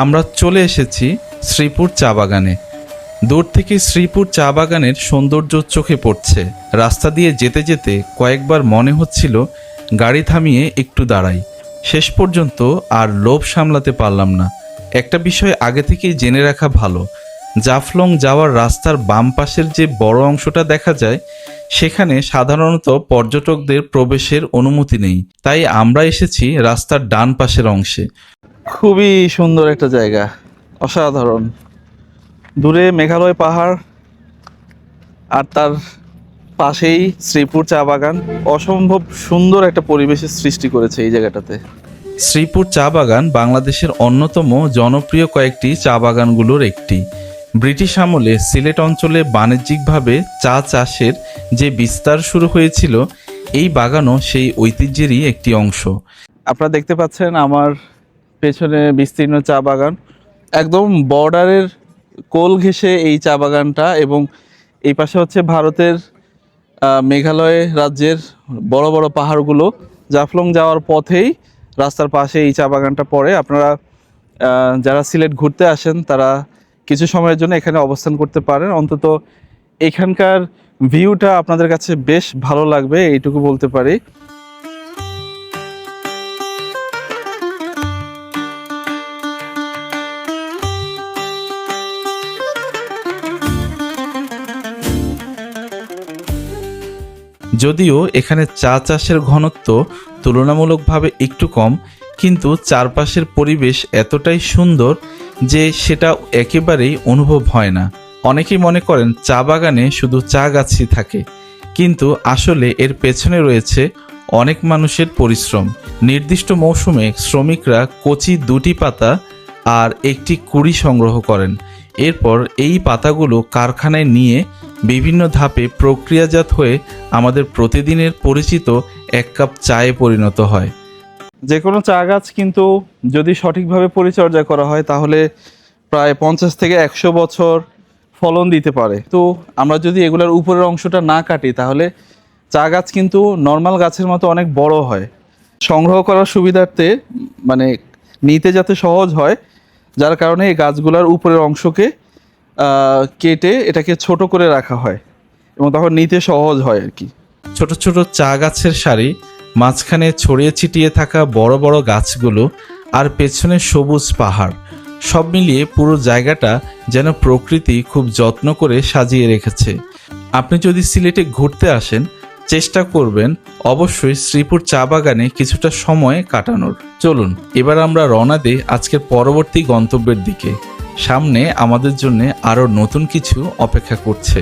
আমরা চলে এসেছি শ্রীপুর চা বাগানে। দূর থেকে শ্রীপুর চা বাগানের সৌন্দর্য চোখে পড়ছে। রাস্তা দিয়ে যেতে যেতে কয়েকবার মনে হচ্ছিল গাড়ি থামিয়ে একটু দাঁড়াই। শেষ পর্যন্ত আর লোভ সামলাতে পারলাম না। একটা বিষয় আগে থেকেই জেনে রাখা ভালো, জাফলং যাওয়ার রাস্তার বাম পাশের যে বড় অংশটা দেখা যায় সেখানে সাধারণত পর্যটকদের প্রবেশের অনুমতি নেই। তাই আমরা এসেছি রাস্তার ডান পাশের অংশে। খুবই সুন্দর একটা জায়গা, অসাধারণ। দূরে মেঘালয় পাহাড় আর তার পাশেই শ্রীপুর চা বাগান। অসম্ভব সুন্দর একটা পরিবেশের সৃষ্টি করেছে এই জায়গাটাতে। শ্রীপুর চা বাগান বাংলাদেশের অন্যতম জনপ্রিয় কয়েকটি চা বাগানগুলোর একটি। ব্রিটিশ আমলে সিলেট অঞ্চলে বাণিজ্যিকভাবে চা চাষের যে বিস্তার শুরু হয়েছিল, এই বাগানও সেই ঐতিহ্যেরই একটি অংশ। আপনারা দেখতে পাচ্ছেন আমার পেছনে বিস্তীর্ণ চা বাগান, একদম বর্ডারের কোল ঘেঁষে এই চা বাগানটা, এবং এই পাশে হচ্ছে ভারতের মেঘালয় রাজ্যের বড় বড় পাহাড়গুলো। জাফলং যাওয়ার পথেই রাস্তার পাশে এই চা বাগানটা পড়ে। আপনারা যারা সিলেট ঘুরতে আসেন তারা কিছু সময়ের জন্য এখানে অবস্থান করতে পারেন। অন্তত এখানকার ভিউটা আপনাদের কাছে বেশ ভালো লাগবে, এইটুকু বলতে পারি। যদিও এখানে চা চাষের ঘনত্ব তুলনামূলকভাবে একটু কম, কিন্তু চারপাশের পরিবেশ এতটাই সুন্দর যে সেটা একেবারেই অনুভব হয় না। অনেকেই মনে করেন চা বাগানে শুধু চা গাছই থাকে, কিন্তু আসলে এর পেছনে রয়েছে অনেক মানুষের পরিশ্রম। নির্দিষ্ট মৌসুমে শ্রমিকরা কচি দুটি পাতা আর একটি কুঁড়ি সংগ্রহ করেন। এরপর এই পাতাগুলো কারখানায় নিয়ে বিভিন্ন ধাপে প্রক্রিয়াজাত হয়ে আমাদের প্রতিদিনের পরিচিত এক কাপ চায়ে পরিণত হয়। যে কোনো চা গাছ কিন্তু যদি সঠিকভাবে পরিচর্যা করা হয় তাহলে প্রায় 50 থেকে 100 বছর ফলন দিতে পারে। তো আমরা যদি এগুলোর উপরের অংশটা না কাটি তাহলে চা গাছ কিন্তু নর্মাল গাছের মতো অনেক বড় হয়। সংগ্রহ করার সুবিধার্থে মানে নিতে যাতে সহজ হয়, যার কারণে এই গাছগুলোর উপরের অংশকে কেটে এটাকে ছোট করে রাখা হয় এবং তখন নিতে সহজ হয় আর কি। ছোট ছোট চা গাছের সারি, মাঝখানে ছড়িয়ে ছিটিয়ে থাকা বড় বড় গাছগুলো, আর পেছনে সবুজ পাহাড়, সব মিলিয়ে পুরো জায়গাটা যেন প্রকৃতি খুব যত্ন করে সাজিয়ে রেখেছে। আপনি যদি সিলেটে ঘুরতে আসেন, চেষ্টা করবেন অবশ্যই শ্রীপুর চা বাগানে কিছুটা সময় কাটানোর। চলুন এবার আমরা রওনা দিই আজকের পরবর্তী গন্তব্যের দিকে। সামনে আমাদের জন্য আরও নতুন কিছু অপেক্ষা করছে।